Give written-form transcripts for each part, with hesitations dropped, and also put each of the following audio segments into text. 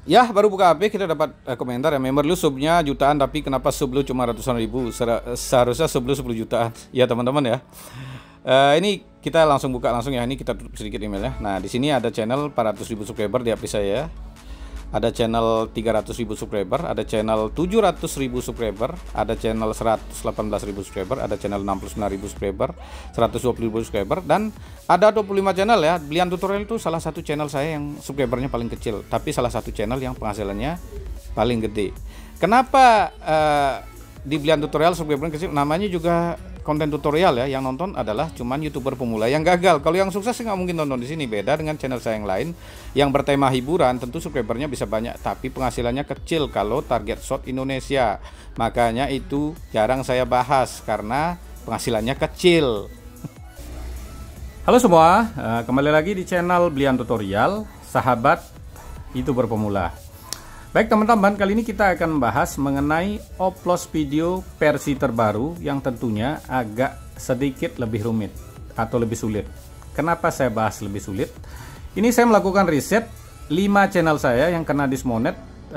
Ya, baru buka HP kita dapat komentar ya, member lu subnya jutaan tapi kenapa sub lu cuma ratusan ribu? Seharusnya sub lu 10 jutaan. Ya teman-teman ya. Ini kita langsung buka langsung ya. Ini kita tutup sedikit emailnya. Nah, di sini ada channel 400.000 subscriber di HP saya. Ada channel 300.000 subscriber, ada channel 700.000 subscriber, ada channel 118.000 subscriber, ada channel 69.000 subscriber, 120.000 subscriber, dan ada 25 channel ya. Belian Tutorial itu salah satu channel saya yang subscribernya paling kecil, tapi salah satu channel yang penghasilannya paling gede. Kenapa di Belian Tutorial subscribernya kecil? Namanya juga konten tutorial ya, yang nonton adalah cuman YouTuber pemula yang gagal. Kalau yang sukses nggak mungkin nonton di sini. Beda dengan channel saya yang lain yang bertema hiburan, tentu subscribernya bisa banyak tapi penghasilannya kecil kalau target short Indonesia. Makanya itu jarang saya bahas karena penghasilannya kecil. Halo semua, kembali lagi di channel Belian Tutorial, sahabat YouTuber pemula. Baik teman-teman, kali ini kita akan membahas mengenai oplos video versi terbaru yang tentunya agak sedikit lebih rumit atau lebih sulit. Kenapa saya bahas lebih sulit? Ini saya melakukan riset 5 channel saya yang kena dismonet 2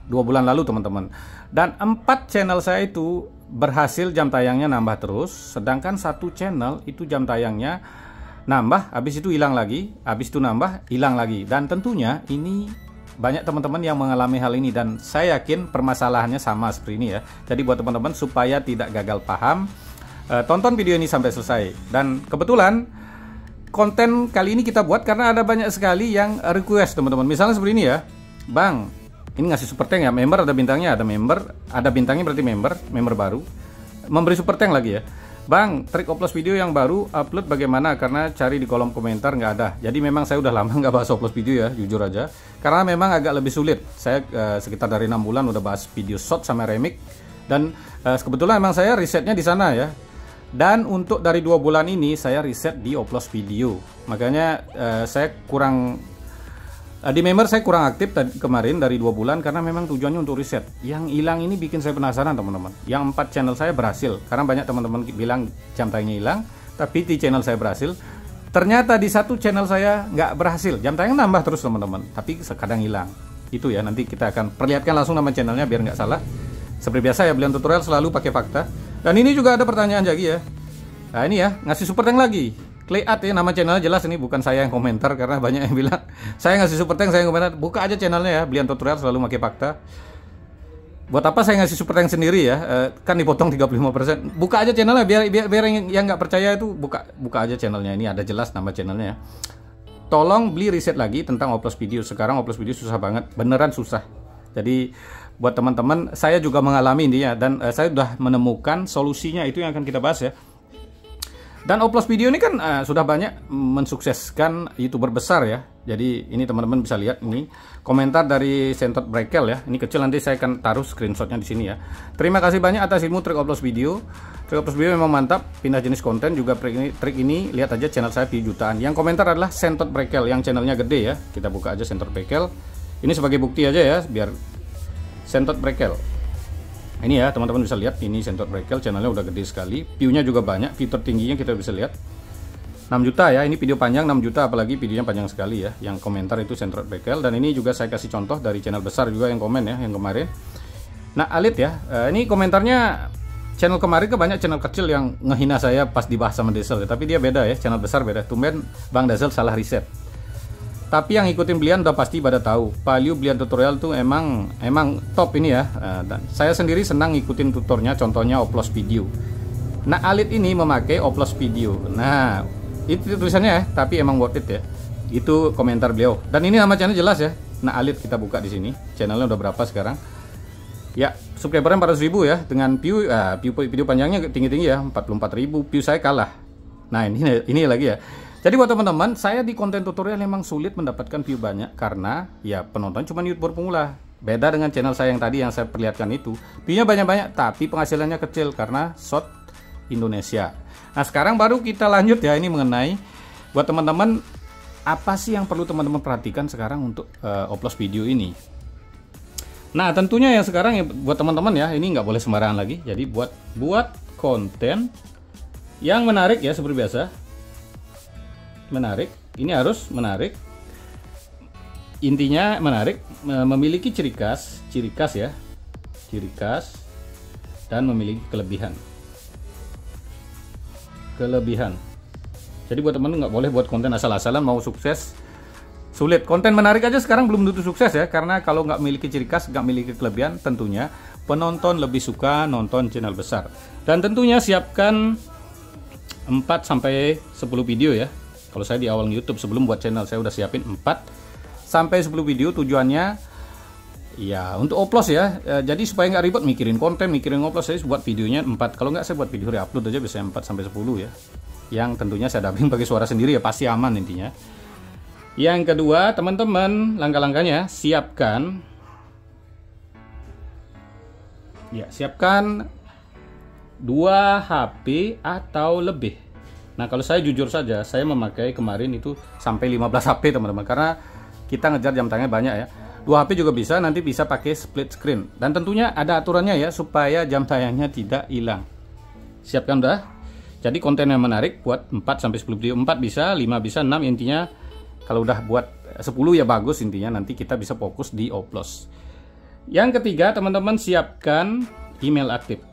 bulan lalu teman-teman. Dan 4 channel saya itu berhasil jam tayangnya nambah terus, sedangkan 1 channel itu jam tayangnya nambah, habis itu hilang lagi, habis itu nambah, hilang lagi. Dan tentunya ini banyak teman-teman yang mengalami hal ini dan saya yakin permasalahannya sama seperti ini ya. Jadi buat teman-teman supaya tidak gagal paham, tonton video ini sampai selesai. Dan kebetulan konten kali ini kita buat karena ada banyak sekali yang request teman-teman. Misalnya seperti ini ya, Bang, ini ngasih super tank ya, member ada bintangnya, ada bintangnya berarti member baru, memberi super tank lagi ya. Bang, trik oplos video yang baru upload bagaimana? Karena cari di kolom komentar nggak ada. Jadi memang saya udah lama nggak bahas oplos video ya, jujur aja. Karena memang agak lebih sulit. Saya sekitar dari 6 bulan udah bahas video short sama remix. Dan kebetulan memang saya risetnya di sana ya. Dan untuk dari 2 bulan ini saya riset di oplos video. Makanya saya kurang di member saya kurang aktif kemarin dari 2 bulan karena memang tujuannya untuk riset. Yang hilang ini bikin saya penasaran teman-teman. Yang 4 channel saya berhasil karena banyak teman-teman bilang jam tayangnya hilang, tapi di channel saya berhasil. Ternyata di 1 channel saya nggak berhasil, jam tayang nambah terus teman-teman, tapi kadang hilang. Itu ya, nanti kita akan perlihatkan langsung nama channelnya biar nggak salah. Seperti biasa ya, Belian Tutorial selalu pakai fakta. Dan ini juga ada pertanyaan lagi ya. Nah ini ya, ngasih super tank lagi. Clayat ya, nama channelnya jelas, ini bukan saya yang komentar karena banyak yang bilang saya ngasih super tank, saya yang komentar. Buka aja channelnya ya, Belian Tutorial selalu pakai fakta. Buat apa saya ngasih super tank sendiri ya, kan dipotong 35%. Buka aja channelnya biar yang nggak percaya itu buka aja channelnya, ini ada jelas nama channelnya ya. Tolong beli riset lagi tentang oplos video. Sekarang oplos video susah banget, beneran susah. Jadi buat teman-teman, saya juga mengalami intinya dan saya sudah menemukan solusinya, itu yang akan kita bahas ya. Dan oplos video ini kan sudah banyak mensukseskan YouTuber besar ya. Jadi ini teman-teman bisa lihat ini komentar dari Sentot Brekel ya. Ini kecil, nanti saya akan taruh screenshotnya di sini ya. Terima kasih banyak atas ilmu trik oplos video. Trik oplos video memang mantap. Pindah jenis konten juga trik ini. Lihat aja channel saya view jutaan. Yang komentar adalah Sentot Brekel yang channelnya gede ya. Kita buka aja Sentot Brekel. Ini sebagai bukti aja ya, biar Sentot Brekel. Ini ya teman-teman bisa lihat, ini Sentot Brekel channelnya udah gede sekali, view-nya juga banyak, view tertingginya kita bisa lihat 6 juta ya, ini video panjang 6 juta, apalagi videonya panjang sekali ya. Yang komentar itu Sentot Brekel, dan ini juga saya kasih contoh dari channel besar juga yang komen ya, yang kemarin. Nah Alit ya, ini komentarnya channel kemarin ke banyak channel kecil yang ngehina saya pas dibahas sama Dazzle ya. Tapi dia beda ya, channel besar beda. Tumben Bang Dazzle salah riset. Tapi yang ikutin Belian udah pasti pada tahu, Palio Belian Tutorial tuh emang top ini ya. Dan saya sendiri senang ngikutin tutornya, contohnya oplos video. Nah Alit ini memakai oplos video. Nah itu tulisannya ya, tapi emang worth it ya. Itu komentar beliau. Dan ini nama channel jelas ya. Nah Alit kita buka di sini. Channelnya udah berapa sekarang? Ya subscribernya 400.000 ya. Dengan view video panjangnya tinggi-tinggi ya, 44.000. View saya kalah. Nah ini lagi ya. Jadi buat teman-teman, saya di konten tutorial memang sulit mendapatkan view banyak karena ya penonton cuma YouTuber pemula. Beda dengan channel saya yang tadi yang saya perlihatkan itu, view-nya banyak-banyak tapi penghasilannya kecil karena short Indonesia. Nah sekarang baru kita lanjut ya, ini mengenai buat teman-teman apa sih yang perlu teman-teman perhatikan sekarang untuk oplos video ini. Nah tentunya yang sekarang ya buat teman-teman ya, ini nggak boleh sembarangan lagi. Jadi buat konten yang menarik ya, seperti biasa. Menarik, ini harus menarik. intinya menarik, memiliki ciri khas ya, ciri khas dan memiliki kelebihan. Jadi buat teman nggak boleh buat konten asal-asalan, mau sukses sulit. Konten menarik aja sekarang belum tentu sukses ya, karena kalau nggak memiliki ciri khas, nggak memiliki kelebihan, tentunya penonton lebih suka nonton channel besar. Dan tentunya siapkan 4 sampai 10 video ya. Kalau saya di awal YouTube sebelum buat channel, saya udah siapin 4 sampai 10 video. Tujuannya ya untuk oplos ya. Jadi supaya nggak ribet mikirin konten, mikirin oplos, saya buat videonya 4. Kalau nggak saya buat video reupload aja biasanya 4 sampai 10 ya. Yang tentunya saya dubbing pakai suara sendiri ya, pasti aman intinya. Yang kedua, teman-teman, langkah-langkahnya siapkan 2 HP atau lebih. Nah, kalau saya jujur saja, saya memakai kemarin itu sampai 15 HP teman-teman, karena kita ngejar jam tayangnya banyak ya. 2 HP juga bisa, nanti bisa pakai split screen. Dan tentunya ada aturannya ya, supaya jam tayangnya tidak hilang. Siapkan udah? Jadi konten yang menarik buat 4 sampai 10 video. 4 bisa, 5 bisa, 6 intinya. Kalau udah buat 10 ya bagus, intinya nanti kita bisa fokus di oplos. Yang ketiga, teman-teman siapkan email aktif.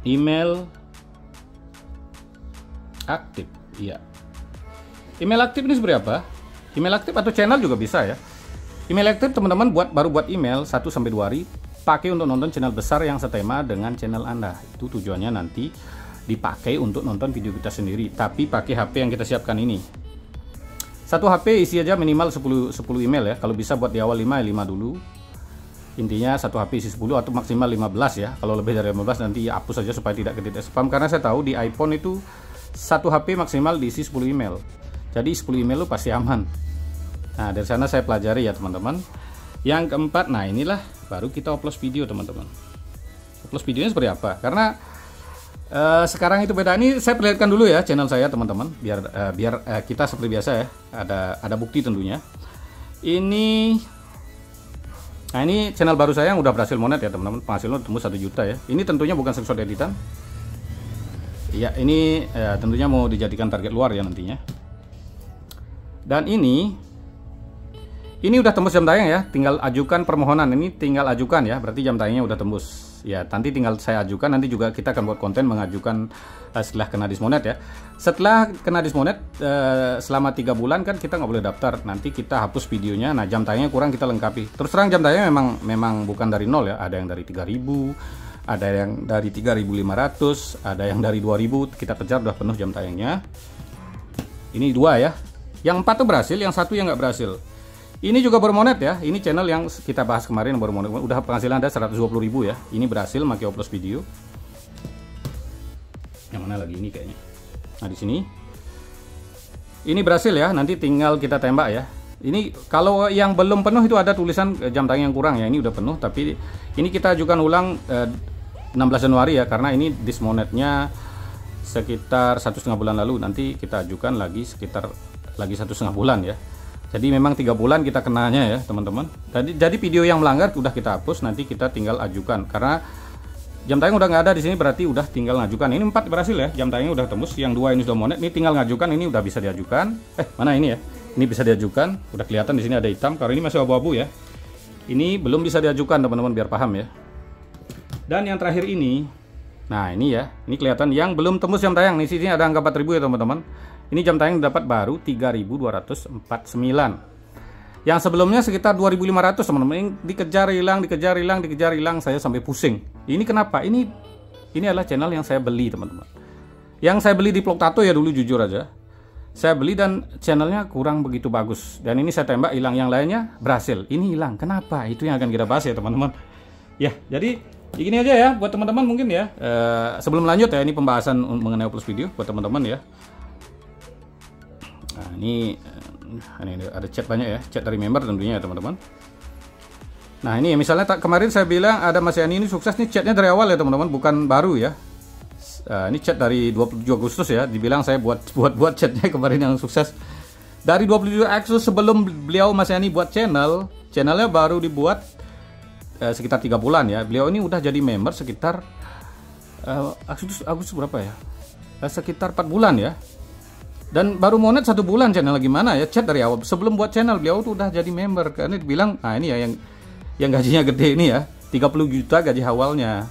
Email aktif, iya. Email aktif ini seperti apa? Email aktif atau channel juga bisa ya. Email aktif teman-teman baru buat email 1 sampai 2 hari, pakai untuk nonton channel besar yang setema dengan channel Anda. Itu tujuannya nanti dipakai untuk nonton video kita sendiri, tapi pakai HP yang kita siapkan ini. 1 HP isi aja minimal 10 email ya. Kalau bisa buat di awal 5 ya 5 dulu. Intinya 1 HP isi 10 atau maksimal 15 ya. Kalau lebih dari 15 nanti hapus saja supaya tidak ke spam, karena saya tahu di iPhone itu 1 HP maksimal diisi 10 email. Jadi 10 email lu pasti aman. Nah, dari sana saya pelajari ya teman-teman. Yang keempat, nah inilah baru kita upload video teman-teman. Upload videonya seperti apa? Karena sekarang itu beda. Ini saya perlihatkan dulu ya channel saya teman-teman, biar kita seperti biasa ya, ada bukti tentunya. Ini channel baru saya yang udah berhasil monet ya teman-teman, penghasilan tembus 1 juta ya. Ini tentunya bukan screenshot editan. Ya, ini tentunya mau dijadikan target luar ya nantinya. Dan ini udah tembus jam tayang ya, tinggal ajukan permohonan. Ini tinggal ajukan ya, berarti jam tayangnya udah tembus. Ya, nanti tinggal saya ajukan, nanti juga kita akan buat konten mengajukan setelah kena dismonet ya. Setelah kena dismonet selama 3 bulan kan kita nggak boleh daftar. Nanti kita hapus videonya. Nah, jam tayangnya kurang kita lengkapi. Terus terang jam tayangnya memang bukan dari 0 ya. Ada yang dari 3.000, ada yang dari 3.500, ada yang dari 2.000. Kita kejar udah penuh jam tayangnya. Ini 2 ya. Yang 4 tuh berhasil, yang 1 yang nggak berhasil. Ini juga baru monet ya. Ini channel yang kita bahas kemarin baru monet. Udah penghasilan ada 120.000 ya. Ini berhasil pakai upload video. Yang mana lagi ini kayaknya? Nah, di sini. Ini berhasil ya. Nanti tinggal kita tembak ya. Ini kalau yang belum penuh itu ada tulisan jam tayang yang kurang ya. Ini udah penuh, tapi ini kita ajukan ulang 16 Januari ya, karena ini dismonetnya sekitar 1,5 bulan lalu. Nanti kita ajukan lagi sekitar 1,5 bulan ya. Jadi memang 3 bulan kita kenanya ya teman-teman. Jadi video yang melanggar udah kita hapus, nanti kita tinggal ajukan. Karena jam tayang udah nggak ada di sini, berarti udah tinggal ngajukan. Ini 4 berhasil ya, jam tayangnya udah tembus. Yang 2 ini sudah monet, ini tinggal ngajukan. Ini udah bisa diajukan. Mana ini ya? Ini bisa diajukan. Udah kelihatan di sini ada hitam. Kalau ini masih abu-abu ya. Ini belum bisa diajukan teman-teman, biar paham ya. Dan yang terakhir ini, nah ini ya, ini kelihatan yang belum tembus jam tayang. Di sini ada angka 4.000 ya teman-teman. Ini jam tayang dapat baru 3.249. Yang sebelumnya sekitar 2.500 teman-teman. Ini dikejar hilang, saya sampai pusing. Ini kenapa? Ini adalah channel yang saya beli teman-teman. Yang saya beli di Vlog Tato ya dulu, jujur aja. Saya beli dan channelnya kurang begitu bagus. Dan ini saya tembak hilang, yang lainnya berhasil. Ini hilang. Kenapa? Itu yang akan kita bahas ya teman-teman. Ya, jadi gini aja ya buat teman-teman mungkin ya. Sebelum lanjut ya, ini pembahasan mengenai upload video buat teman-teman ya. Nah, ini ada chat banyak ya, chat dari member tentunya ya teman-teman. Nah, ini misalnya kemarin saya bilang ada Mas Yani ini sukses, nih chatnya dari awal ya teman-teman, bukan baru ya. Ini chat dari 27 Agustus ya, dibilang saya buat chatnya kemarin yang sukses. Dari 27 Agustus sebelum beliau Mas Yani buat channelnya baru dibuat sekitar 3 bulan ya. Beliau ini udah jadi member sekitar Agustus berapa ya? Sekitar 4 bulan ya. Dan baru monet 1 bulan channel gimana ya, chat dari awal sebelum buat channel beliau tuh udah jadi member. Karena dibilang, nah ini ya yang gajinya gede ini ya, 30 juta gaji awalnya.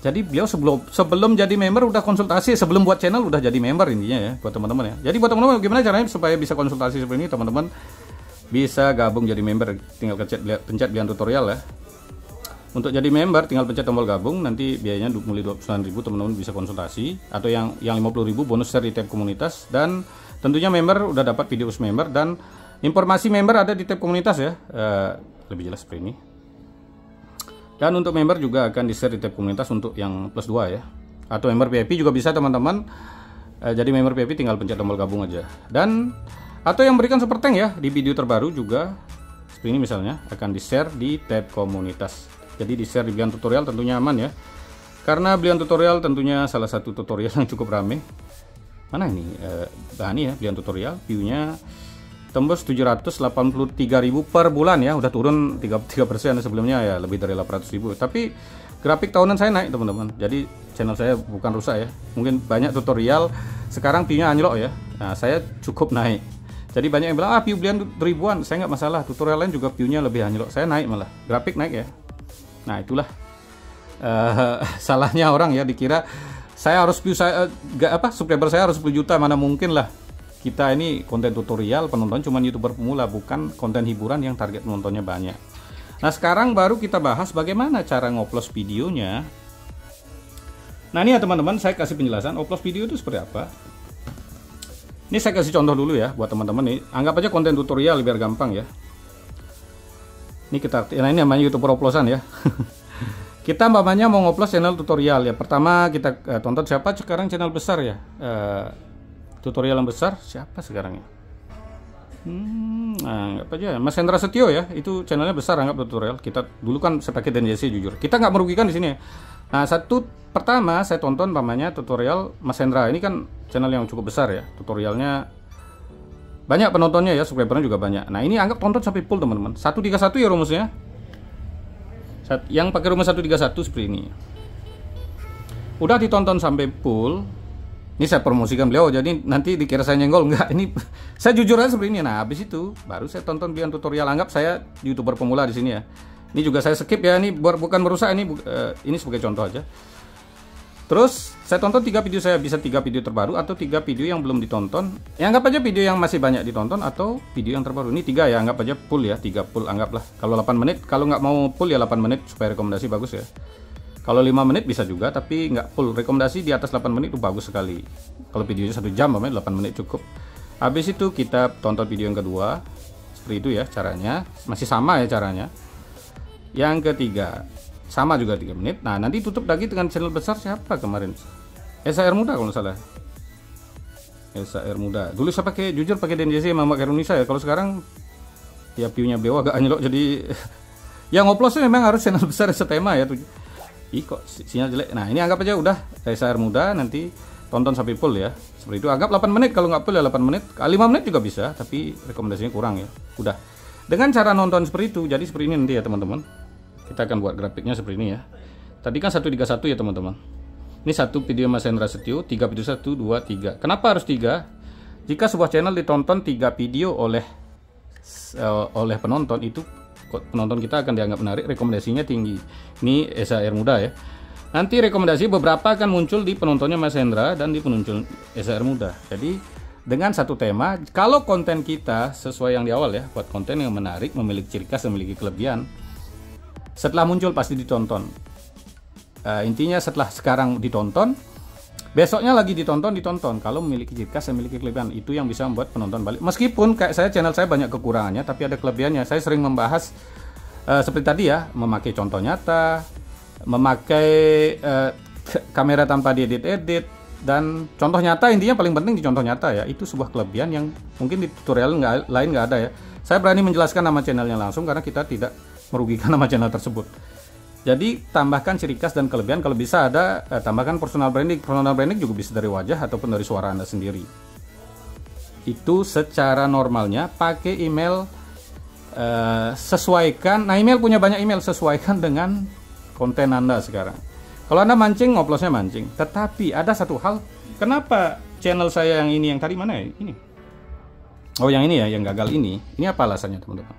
Jadi beliau sebelum jadi member udah konsultasi, sebelum buat channel udah jadi member intinya ya buat teman-teman ya. Jadi buat teman-teman gimana caranya supaya bisa konsultasi seperti ini, teman-teman bisa gabung jadi member, tinggal pencet pilihan tutorial ya. Untuk jadi member tinggal pencet tombol gabung, nanti biayanya mulai 29.000, teman-teman bisa konsultasi, atau yang 50.000 bonus share di tab komunitas, dan tentunya member udah dapat video member, dan informasi member ada di tab komunitas ya. Lebih jelas seperti ini. Dan untuk member juga akan di-share di tab komunitas untuk yang plus 2 ya. Atau member VIP juga bisa teman-teman. Jadi member VIP tinggal pencet tombol gabung aja. Dan atau yang berikan super thank ya di video terbaru juga seperti ini misalnya akan di-share di tab komunitas. Jadi di-share di belian tutorial tentunya aman ya. Karena belian tutorial tentunya salah satu tutorial yang cukup rame. Mana ini? Ini ya belian tutorial, view-nya tembus 783.000 per bulan ya, udah turun 33% sebelumnya ya, lebih dari 800.000. Tapi grafik tahunan saya naik teman-teman, jadi channel saya bukan rusak ya. Mungkin banyak tutorial sekarang view-nya anjlok ya, nah saya cukup naik. Jadi banyak yang bilang view belian ribuan, saya nggak masalah, tutorial lain juga view-nya lebih anjlok, saya naik malah, grafik naik ya. Nah itulah salahnya orang ya, dikira saya harus view saya subscriber saya harus 10 juta, mana mungkin lah. Kita ini konten tutorial, penonton cuma YouTuber pemula, bukan konten hiburan yang target penontonnya banyak. Nah sekarang baru kita bahas bagaimana cara ngupload videonya. Nah ini ya teman-teman, saya kasih penjelasan upload video itu seperti apa. Ini saya kasih contoh dulu ya buat teman-teman nih. Anggap aja konten tutorial biar gampang ya. Ini ini namanya YouTuber oplosan ya. Kita umpamanya mau ngupload channel tutorial ya. Pertama kita tonton siapa sekarang channel besar ya. Tutorial yang besar siapa sekarang ya? Anggap aja Mas Hendra Setio ya, itu channelnya besar, anggap tutorial. Kita dulu kan saya pakai DNJC jujur. Kita nggak merugikan di sini ya. Nah pertama saya tonton namanya tutorial Mas Hendra, ini kan channel yang cukup besar ya. Tutorialnya banyak penontonnya ya, subscribernya juga banyak. Nah ini anggap tonton sampai full teman-teman. 131 ya rumusnya. Yang pakai rumus 131 seperti ini. Udah ditonton sampai full. Ini saya promosikan beliau, jadi nanti dikira saya nyenggol, enggak. Ini saya jujur aja seperti ini. Nah, habis itu baru saya tonton belian tutorial. Anggap saya YouTuber pemula di sini ya. Ini juga saya skip ya. Ini bukan merusak, ini sebagai contoh aja. Terus saya tonton 3 video, saya bisa 3 video terbaru atau 3 video yang belum ditonton. Ya, anggap aja video yang masih banyak ditonton atau video yang terbaru. Ini 3 ya, anggap aja full ya, 3 full anggaplah. Kalau 8 menit, kalau nggak mau full ya 8 menit supaya rekomendasi bagus ya. Kalau 5 menit bisa juga, tapi nggak full. Rekomendasi di atas 8 menit itu bagus sekali. Kalau videonya 1 jam, 8 menit cukup. Habis itu kita tonton video yang kedua. Seperti itu ya caranya. Masih sama ya caranya. Yang ketiga, sama juga 3 menit. Nah nanti tutup lagi dengan channel besar siapa kemarin? SAR Muda kalau nggak salah. SAR Muda. Dulu saya jujur pakai DNJC sama Mak Indonesia ya. Kalau sekarang ya view-nya beo agak anjlok, jadi yang uploadnya memang harus channel besar setema ya. Kok sinyal jelek. Nah ini anggap aja udah SAR Muda, nanti tonton sampai full ya. Seperti itu, anggap 8 menit, kalau nggak full ya 8 menit. 5 menit juga bisa, tapi rekomendasinya kurang ya. Udah. Dengan cara nonton seperti itu, jadi seperti ini nanti ya teman-teman. Kita akan buat grafiknya seperti ini ya. Tadi kan 131 ya teman-teman. Ini 1 video Mas Hendra Setio, 3 video 1, 2, 3. Kenapa harus 3? Jika sebuah channel ditonton 3 video oleh penonton, itu penonton kita akan dianggap menarik, rekomendasinya tinggi. Ini SAR Muda ya. Nanti rekomendasi beberapa akan muncul di penontonnya Mas Hendra dan di penonton SAR Muda. Jadi dengan satu tema, kalau konten kita sesuai yang di awal ya, buat konten yang menarik, memiliki ciri khas, memiliki kelebihan, setelah muncul pasti ditonton. Intinya setelah sekarang ditonton, besoknya lagi ditonton. Kalau memiliki ciri khas, memiliki kelebihan, itu yang bisa membuat penonton balik. Meskipun kayak channel saya banyak kekurangannya, tapi ada kelebihannya. Saya sering membahas seperti tadi ya, memakai contoh nyata, memakai kamera tanpa diedit-edit, dan contoh nyata. Intinya paling penting di contoh nyata ya. Itu sebuah kelebihan yang mungkin di tutorial lain nggak ada ya. Saya berani menjelaskan nama channelnya langsung karena kita tidak merugikan nama channel tersebut. Jadi tambahkan ciri khas dan kelebihan. Kalau bisa ada tambahkan personal branding. Personal branding juga bisa dari wajah ataupun dari suara Anda sendiri. Itu secara normalnya. Pakai email, sesuaikan. Nah email punya banyak email, sesuaikan dengan konten Anda sekarang. Kalau Anda mancing, ngoploadnya mancing. Tetapi ada satu hal, kenapa channel saya yang ini, yang tadi mana ya? Ini. Oh, yang ini ya, yang gagal ini. Ini apa alasannya, teman-teman?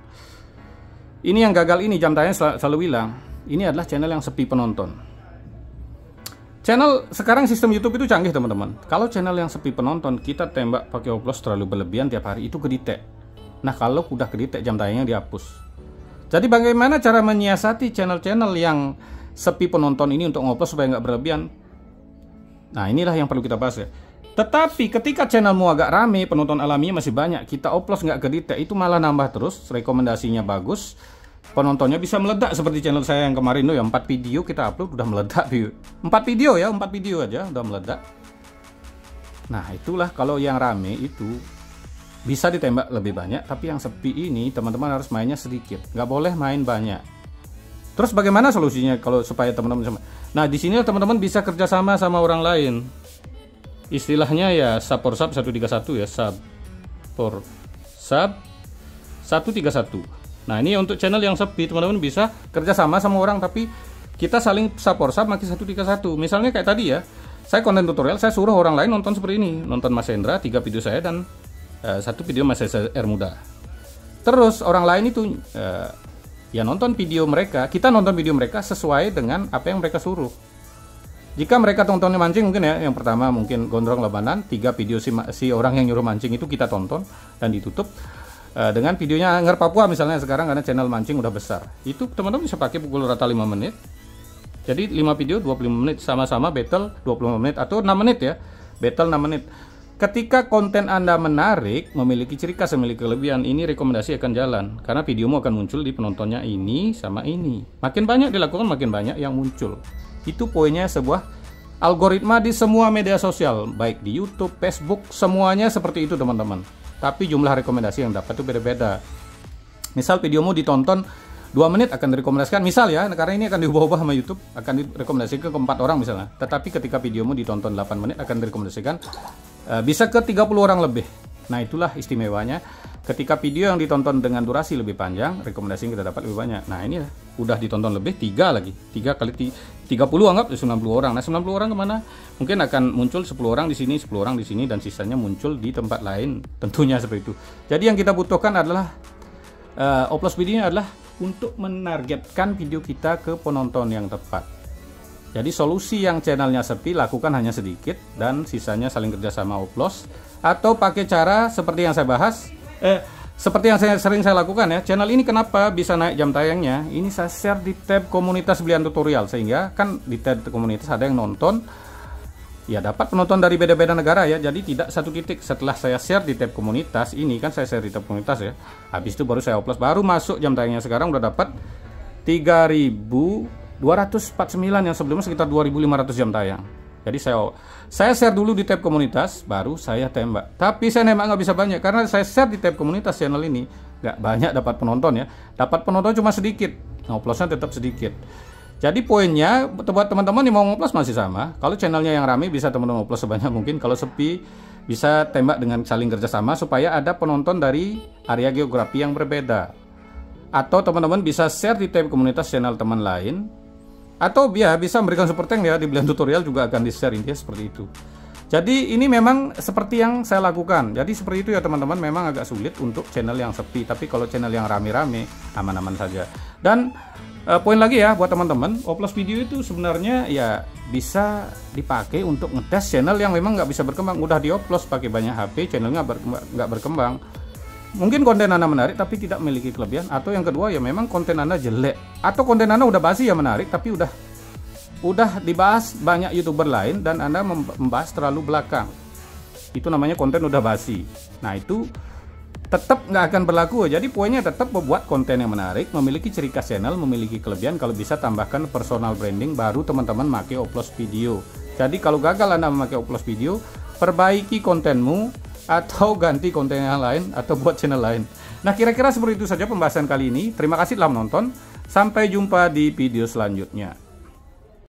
Ini yang gagal ini, jam tayang selalu bilang, ini adalah channel yang sepi penonton. Channel sekarang sistem YouTube itu canggih, teman-teman. Kalau channel yang sepi penonton, kita tembak pakai oplos terlalu berlebihan tiap hari, itu kedetek. Nah, kalau udah kedetek, jam tayangnya dihapus. Jadi bagaimana cara menyiasati channel-channel yang sepi penonton ini untuk ngoplos supaya nggak berlebihan? Nah, inilah yang perlu kita bahas ya. Tetapi ketika channelmu agak rame, penonton alaminya masih banyak, kita oplos nggak kedetek, itu malah nambah terus, rekomendasinya bagus, penontonnya bisa meledak seperti channel saya yang kemarin tuh ya, 4 video kita upload udah meledak view. 4 video ya, 4 video aja udah meledak. Nah, itulah kalau yang rame itu bisa ditembak lebih banyak, tapi yang sepi ini teman-teman harus mainnya sedikit, nggak boleh main banyak. Terus bagaimana solusinya kalau supaya teman-teman sama? Nah, di sini teman-teman bisa kerjasama sama orang lain. Istilahnya ya Saporsub 131 ya, Saporsub 131. Nah, ini untuk channel yang sepi, teman-teman bisa kerjasama sama orang, tapi kita saling Saporsub makin 131. Misalnya kayak tadi ya, saya konten tutorial, saya suruh orang lain nonton seperti ini, nonton Mas Hendra, 3 video saya dan 1 video Mas R Muda. Terus orang lain itu ya nonton video mereka, kita nonton video mereka sesuai dengan apa yang mereka suruh. Jika mereka tontonnya mancing mungkin ya, yang pertama mungkin gondrong lebanan, 3 video si orang yang nyuruh mancing itu kita tonton dan ditutup dengan videonya Angger Papua misalnya sekarang, karena channel mancing udah besar. Itu teman-teman bisa pakai pukul rata 5 menit. Jadi 5 video 25 menit, sama-sama battle 25 menit atau 6 menit ya. Battle 6 menit. Ketika konten Anda menarik, memiliki ciri khas, memiliki kelebihan, ini rekomendasi akan jalan. Karena videomu akan muncul di penontonnya ini sama ini. Makin banyak dilakukan, makin banyak yang muncul. Itu poinnya sebuah algoritma di semua media sosial, baik di YouTube, Facebook, semuanya seperti itu teman-teman. Tapi jumlah rekomendasi yang dapat itu beda-beda. Misal videomu ditonton 2 menit akan direkomendasikan, misal ya, karena ini akan diubah-ubah sama YouTube, akan direkomendasikan ke 4 orang misalnya. Tetapi ketika videomu ditonton 8 menit akan direkomendasikan bisa ke 30 orang lebih. Nah, itulah istimewanya. Ketika video yang ditonton dengan durasi lebih panjang, rekomendasi yang kita dapat lebih banyak. Nah, ini udah ditonton lebih 3 lagi. 3 kali 30 anggap 90 orang. Nah, 90 orang kemana? Mungkin akan muncul 10 orang di sini, 10 orang di sini, dan sisanya muncul di tempat lain. Tentunya seperti itu. Jadi yang kita butuhkan adalah upload videonya adalah untuk menargetkan video kita ke penonton yang tepat. Jadi solusi yang channelnya sepi, lakukan hanya sedikit dan sisanya saling kerjasama oplos, atau pakai cara seperti yang saya bahas, seperti yang sering saya lakukan ya. Channel ini kenapa bisa naik jam tayangnya? Ini saya share di tab komunitas Belian Tutorial, sehingga kan di tab komunitas ada yang nonton, ya dapat penonton dari beda-beda negara ya. Jadi tidak satu titik. Setelah saya share di tab komunitas ini, kan saya share di tab komunitas ya, habis itu baru saya oplos, baru masuk jam tayangnya. Sekarang udah dapat 3.249, yang sebelumnya sekitar 2.500 jam tayang. Jadi saya share dulu di tab komunitas, baru saya tembak. Tapi saya nembak nggak bisa banyak, karena saya share di tab komunitas channel ini nggak banyak dapat penonton ya. Dapat penonton cuma sedikit, ngoplosnya tetap sedikit. Jadi poinnya buat teman-teman yang mau ngoplos masih sama. Kalau channelnya yang rame bisa teman-teman ngoplos sebanyak mungkin. Kalau sepi bisa tembak dengan saling kerjasama supaya ada penonton dari area geografi yang berbeda. Atau teman-teman bisa share di tab komunitas channel teman lain. Atau bisa memberikan super thank ya, di Belian Tutorial juga akan di-share, intinya seperti itu. Jadi ini memang seperti yang saya lakukan. Jadi seperti itu ya teman-teman, memang agak sulit untuk channel yang sepi. Tapi kalau channel yang rame-rame, aman-aman saja. Dan poin lagi ya buat teman-teman, upload video itu sebenarnya ya bisa dipakai untuk ngetes channel yang memang nggak bisa berkembang. Udah di-upload pakai banyak HP, channelnya nggak berkembang. Mungkin konten Anda menarik tapi tidak memiliki kelebihan, atau yang kedua ya memang konten Anda jelek, atau konten Anda udah basi ya menarik tapi udah dibahas banyak YouTuber lain dan Anda membahas terlalu belakang. Itu namanya konten udah basi. Nah, itu tetap nggak akan berlaku. Jadi poinnya tetap membuat konten yang menarik, memiliki ciri khas channel, memiliki kelebihan. Kalau bisa tambahkan personal branding, baru teman-teman pakai upload video. Jadi kalau gagal Anda memakai upload video, perbaiki kontenmu atau ganti konten yang lain atau buat channel lain. Nah, kira-kira seperti itu saja pembahasan kali ini. Terima kasih telah menonton. Sampai jumpa di video selanjutnya.